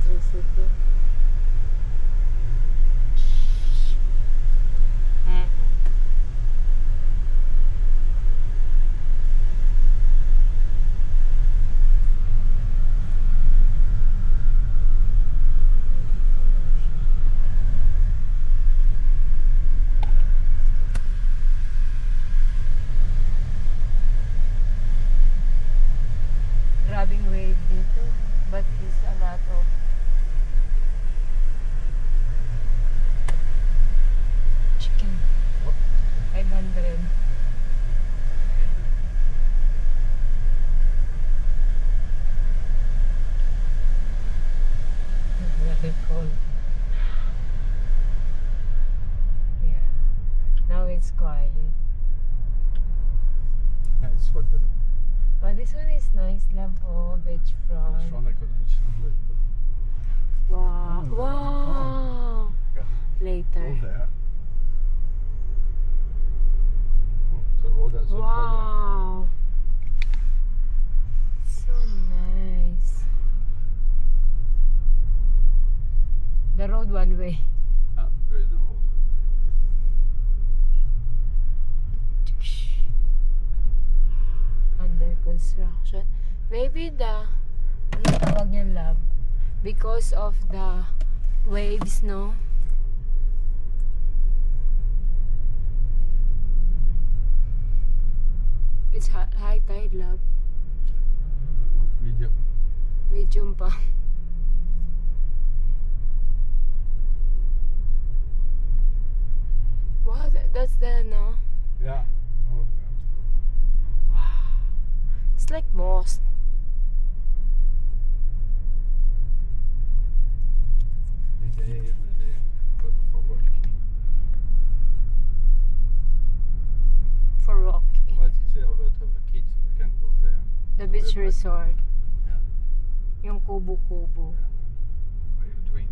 electricity. Grabing wave dito, but it's a lot of chicken. 500. Very cold. Yeah. Now it's quiet. Nice for the But this one is nice, love. Oh, beachfront. front. I couldn't show it. Wow. Oh, Wow. Yeah. Later. Go there. Oh, that's a problem. Wow. So nice. The road one way. Ah, there is no road. Under construction. Maybe the ano tawag niyan, love? Because of the waves, no? It's high tide, love. Medium. Medium pa. Wow, that's the, no? Yeah. Oh, Wow. It's like moss. the day good for working. For walking. Well, it's a lot of the kids, so we can go there. The beach resort. Yeah. Yung kubo-kubo. Where you drink.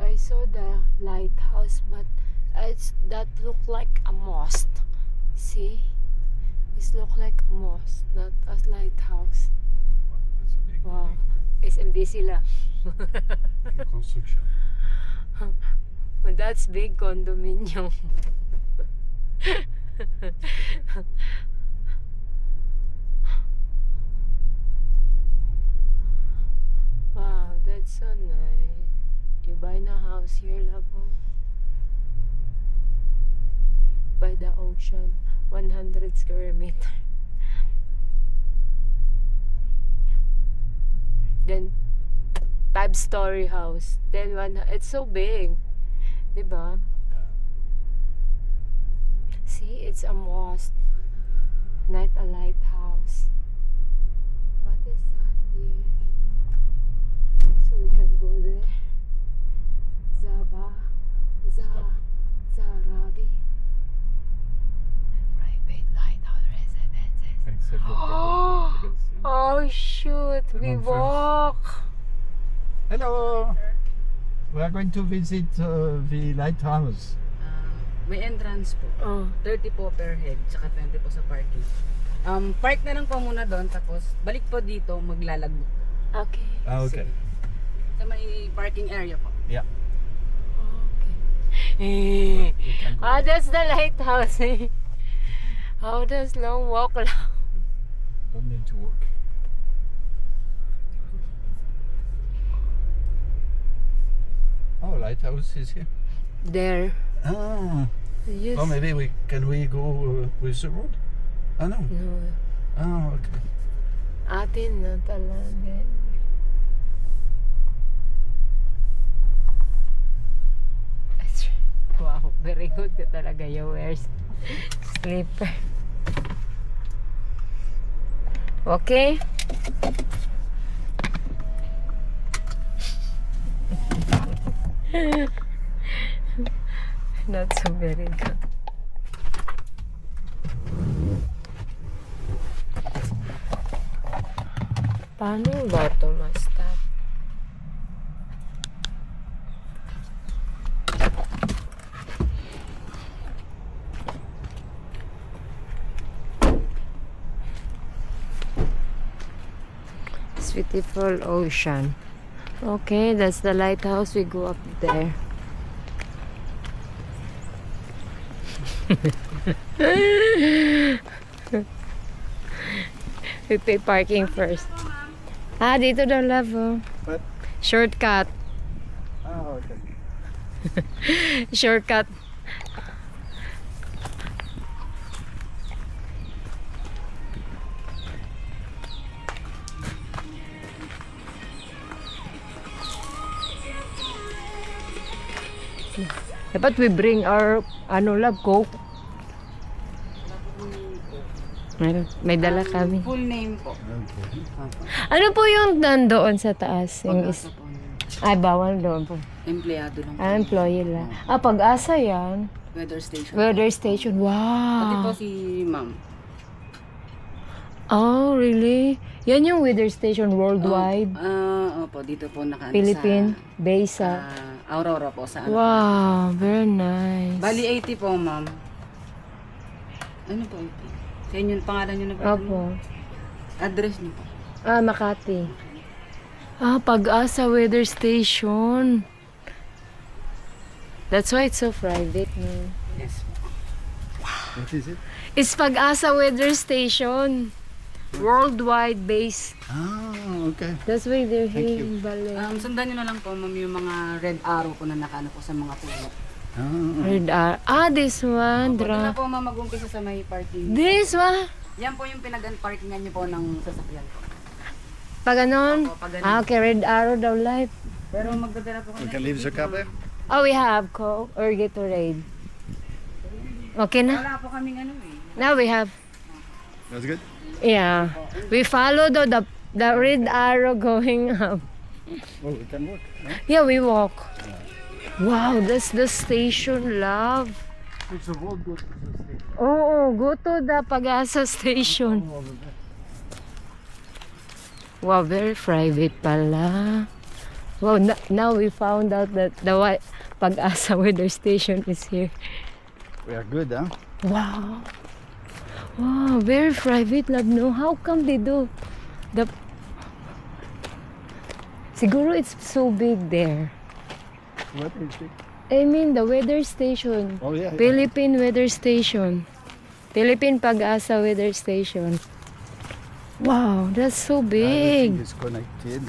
I saw the lighthouse, but it's that look like a mosque. See, it look like a mosque, not a lighthouse. Well, that's a big Wow, SMD sila. big construction. Well, that's big condominium. Wow, that's so nice. You buy a house here, love. By the ocean, 100 square meter. Then 5-story house. Then it's so big, diba? Yeah. See, it's a mosque, not a lighthouse. What is that here? So we can go there. Zarabi. Private lighthouse residences. Except the problem, you can see. Oh shoot, Come we on, friends. walk. Hello. We are going to visit the lighthouse. May entrance po. Oh. 30 po per head, tsaka 20 po sa parking. Park na lang po muna doon, tapos balik po dito, maglalagbo. Okay. Ah, okay. Sa may parking area po. Yeah. Okay. We can go. That's the lighthouse. How does long walk lang? Don't need to walk. Oh, lighthouse is here. There. Ah. Yes. Oh, maybe we go with the road? Ah, no. No. Ah, okay. Atin na talaga. Wow, very good ka talaga yung wears. Slipper. Okay. Not so very good. Paano ba ito ma-stop? It's beautiful ocean. Okay, that's the lighthouse. We go up there. We pay parking first. Ah, dito daw, love. Oh. What? Shortcut. Ah, okay. Shortcut. Dapat we bring our love, Coke. May dala kami. Full name po. Okay. Ano po yung nandoon sa taas? Yung Pag-asa po. ay, bawal doon po. Empleyado lang po. Ah, employee lang. Ah, Pag-asa yan. Weather station. Weather station. Pati po Wow. si ma'am. Oh, really? Yan yung weather station worldwide. Opo, dito po nakaano Philippine base sa sa... Aurora po sa ano. Wow, very nice. Bali 80 po, ma'am. Ano po 80? Sa inyo, pangalan nyo na po? Opo. Address niyo po. Ah, Makati. Ah, Pag-asa weather station. That's why it's so private. No? Yes po. What is it? It's Pag-asa weather station. Worldwide base. Ah, okay. That's why they're Thank here you. in Baler. Sundan nyo na lang po, ma'am, yung mga red arrow po na nakaano po sa mga puno. This one. Doon Dra. na po, ma'am, mag-umpisa sa may parking. This one. Yan po yung pinag-parkingan nyo po ng sasakyan po. Pag ganon. Opo, pag ganun. Ah, okay. Red arrow daw light. Pero magdadala po We kayo. can leave the car there. Oh, we have Coke or Gatorade. Okay na? Wala po kaming ano eh. Now we have. That's good. Yeah. We follow the red arrow going up. Oh, we can walk. No? Yeah, we walk. Wow, that's the station, love. It's a road go to the station. Oh, go to the Pag-asa station. Over there. Wow, very private pala. Wow, now we found out that the Pag-asa weather station is here. We are good, huh? Wow. Wow, very private, love. No, how come they do the... Siguro it's so big there. What is it? I mean, the weather station. Oh, yeah. Philippine weather station. Philippine Pag-asa weather station. Wow, that's so Everything big. is connected.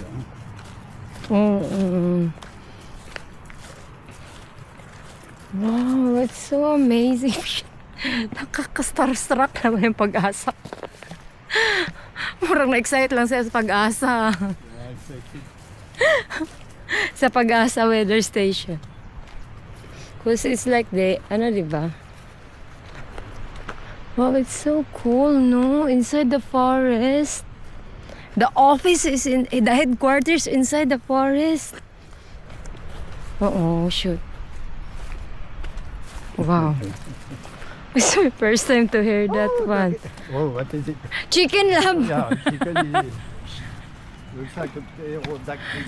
Huh? Wow, it's so amazing. Nakaka-starstruck naman yung Pag-asa. Murang na-excite lang siya sa Pag-asa. Yeah, exactly. Sa Pag-asa weather station. Because it's like diba? Wow, it's so cool, no? Inside the forest. The office is the headquarters inside the forest. Oh, shoot. Wow. It's my first time to hear that one. Oh, what is it? Chicken lab. Yeah, chicken is... Looks like a pterodactyl.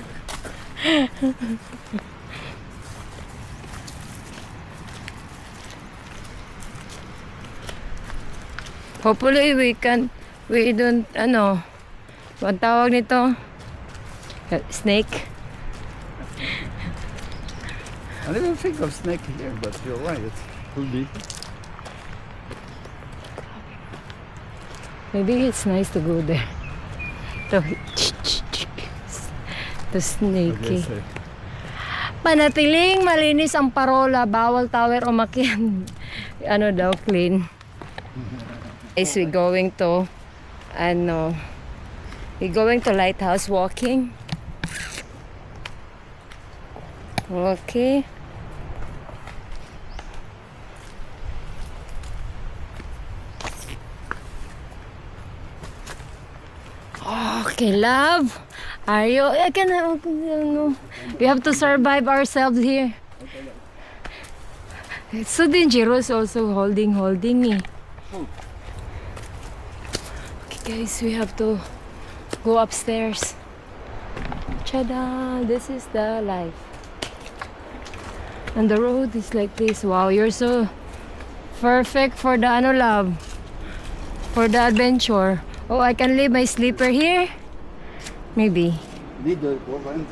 Hopefully we don't, ang tawag nito? Snake. I didn't think of snake here, but you're right. It could be. Maybe it's nice to go there. To snakey. Okay, so Panatiling malinis ang parola, bawal tower umakyat. Daw, clean. Is we going to lighthouse walking. Okay. Okay, love. Are you? I can. No. We have to survive ourselves here. It's so dangerous. Also holding eh. Okay, guys, we have to go upstairs. Tada! This is the life. And the road is like this. Wow, you're so perfect for the love. For the adventure. Oh, I can leave my slipper here? Maybe. Need the both ends.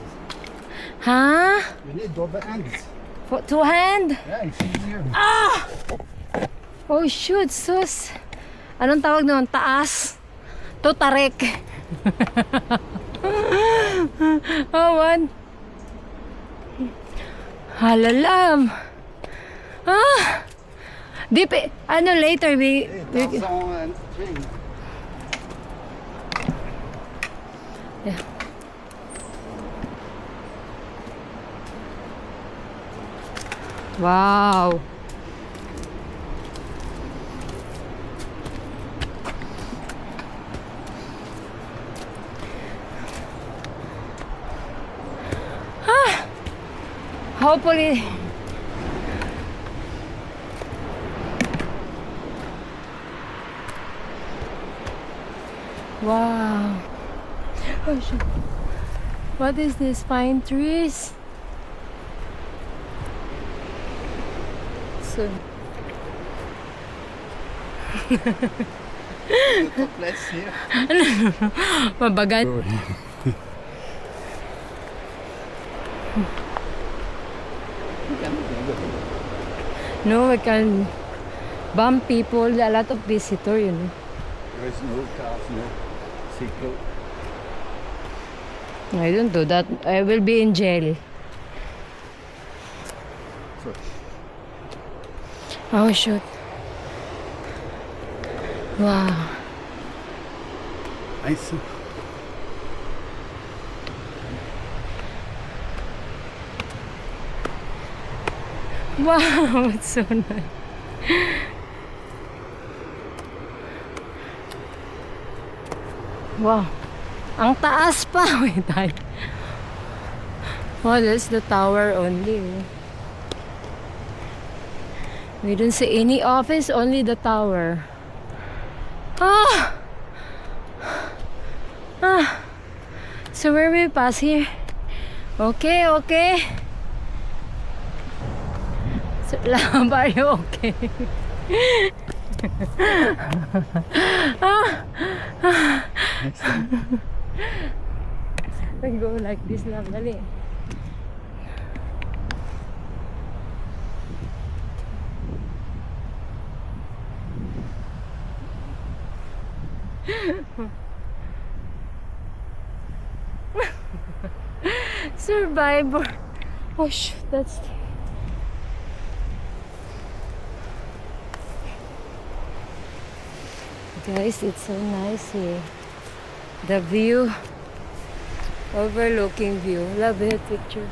Huh? You need both ends. For two hand? Yeah, it's easier. Ah! Oh shoot, sus. Anong tawag noon? Taas? Tutarek. Oh, one. Halalam. Ah! Deep, later we yeah. Wow. Ah, hopefully. Wow. Oh, shit. What is this? Pine trees? So. Let's see. Mabagal. No, we can bump people. A lot of visitor, you know. There is no cars, no cycle. I don't do that. I will be in jail. So, Oh shoot. Wow. I see. Wow, it's so nice. Wow. Ang taas pa. Wait, wow, that's the tower only. We don't see any office, only the tower. Ah! Ah! So where we pass here? Okay, okay. So, Lab, are you okay? Ah! Ah! Next time. We go like this lang, dali. Survivor. Oh shoot, that's guys, it's so nice here. The view, overlooking view. Love that picture.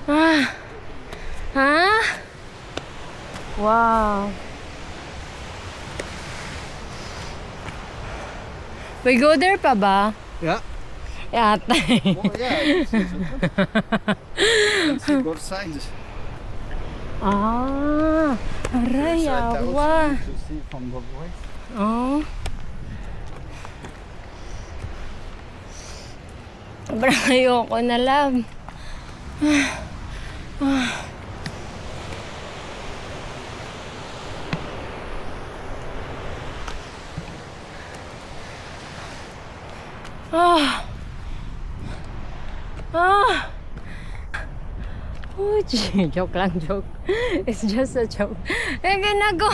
Ah, huh? Wow. We go there pa ba? Yeah. Yata. Oh yeah. Let's see both sides. Ah, aray, That was awa. good to see from both ways. Oh. Sobrang ayoko na lang. Ah. Ah. Oh, joke lang, joke. It's just a joke. Eh, ginago.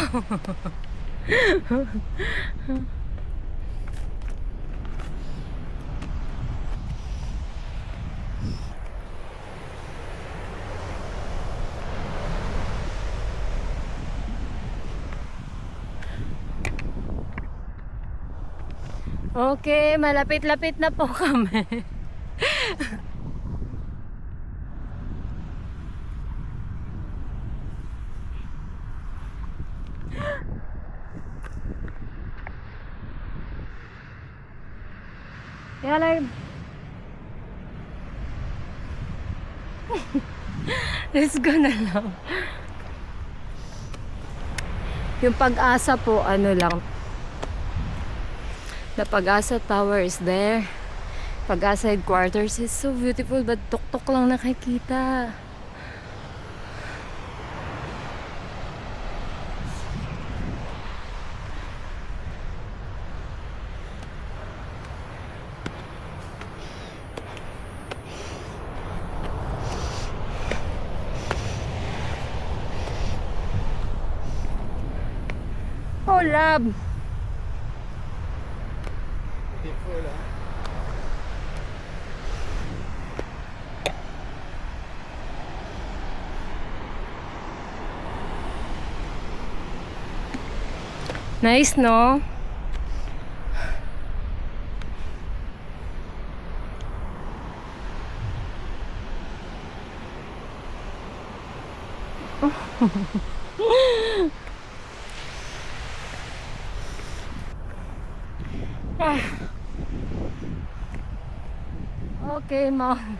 Okay, malapit-lapit na po kami. Kaya like, let's go na lang. Yung Pag-asa po, ano lang. The Pag-asa Tower is there. Pag-asa headquarters is so beautiful, but tuktok lang nakikita. Oh, love. Beautiful, ah. Nice, no? Okay, Mom.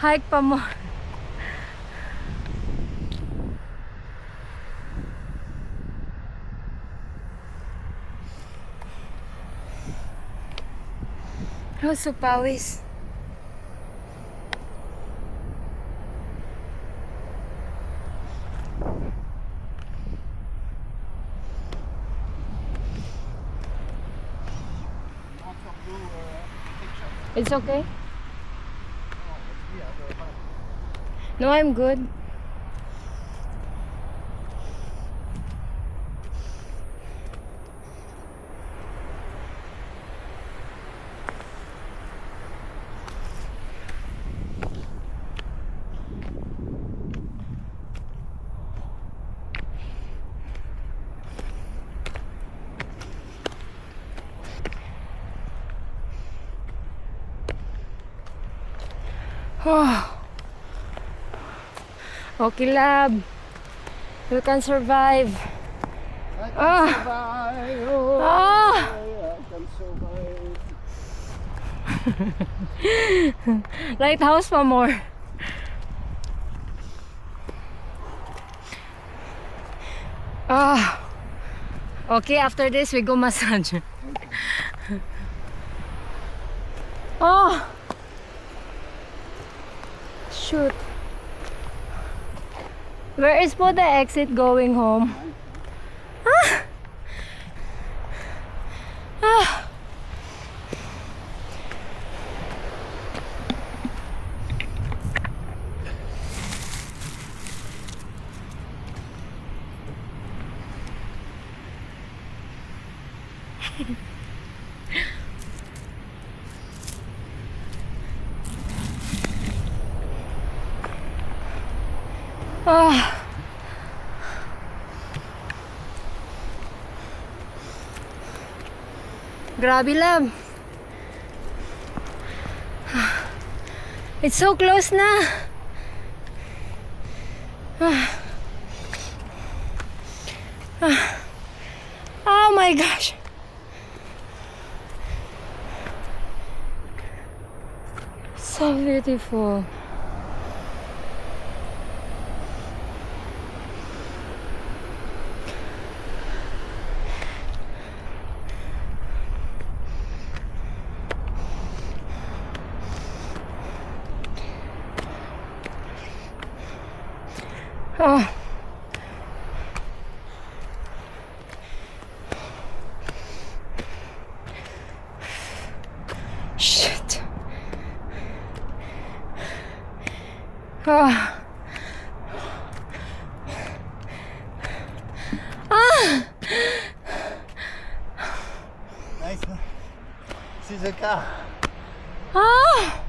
Hike pa mo. Oh, so pawis. It's okay? No, I'm good. Oh. Okay, lab. You can survive. I can Ah. survive. Oh, Ah. I can survive. Lighthouse pa more. Ah. Okay, after this we go massage. Oh. Shoot. Where is po the exit going home? Ah. Ah. Ah. Grabe lang. It's so close na. Ah. Ah. Oh my gosh. So beautiful. Oh. Shit. Oh. Ah. Nice. See the car. Ah.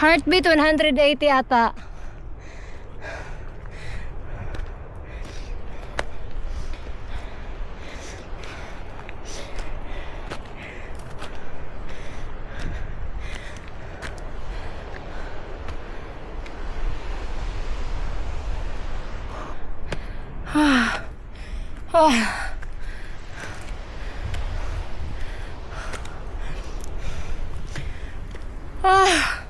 Heartbeat 180 ata. Ah. Ah.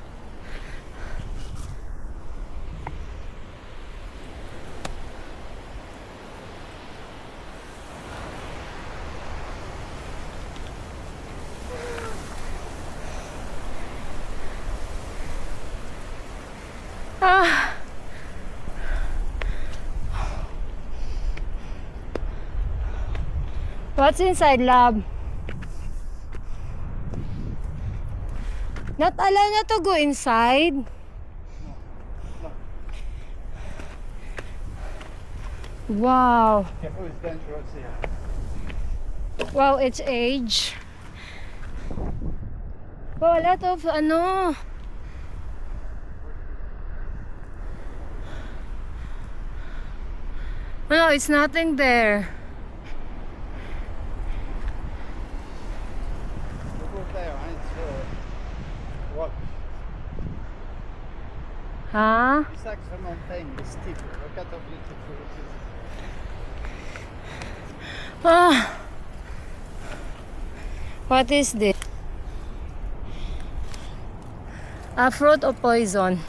Ah. What's inside, lab? Not allowed na to go inside. Wow. Careful, it's dangerous here. Wow, its age. Oh, a lot of ano. No, it's nothing there. Look over there, it's rock. Huh? It's like the mountain, it's steep. Look at how beautiful it is. Ah. What is this? A fruit or poison?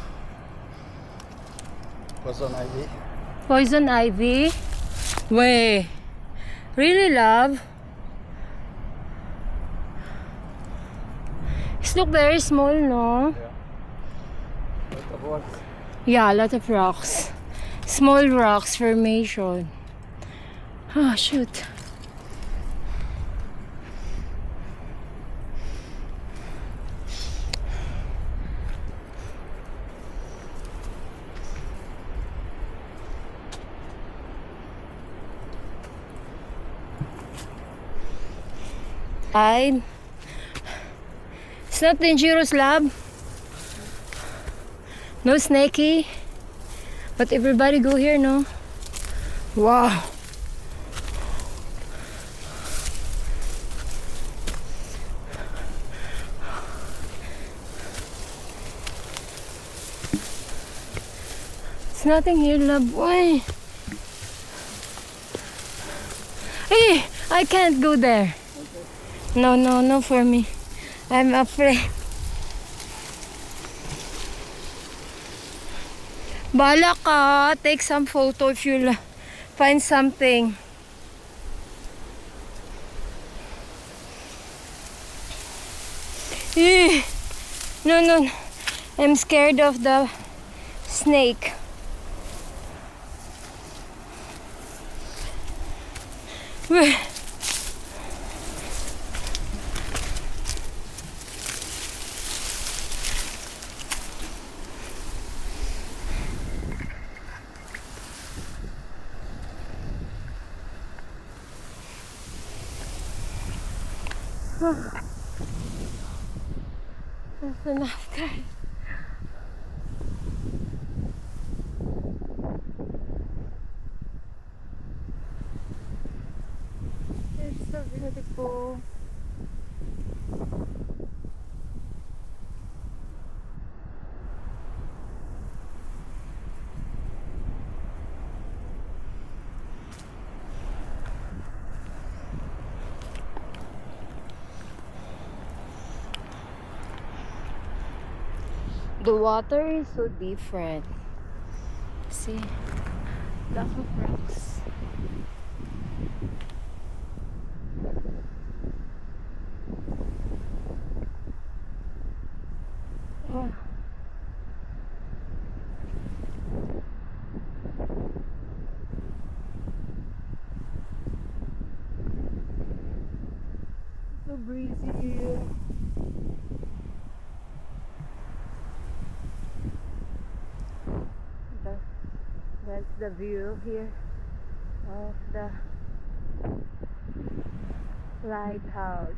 Poison ivy. Poison ivy? Way. Really, love? It look very small, no? Yeah. Lot of rocks. Yeah, a lot of rocks. Small rocks formation. Oh, shoot. It's not dangerous, lab. No snaky. But everybody go here, no? Wow. It's nothing here, love. Why? Hey, I can't go there. No, no, no for me. I'm afraid. Bala ka, take some photo if you find something. Eh, no, no, no. I'm scared of the snake. Weh. That's enough, guys. It's so beautiful. The water is so different. See? Lots of rocks. Oh. So breezy here. That's the view here of the lighthouse.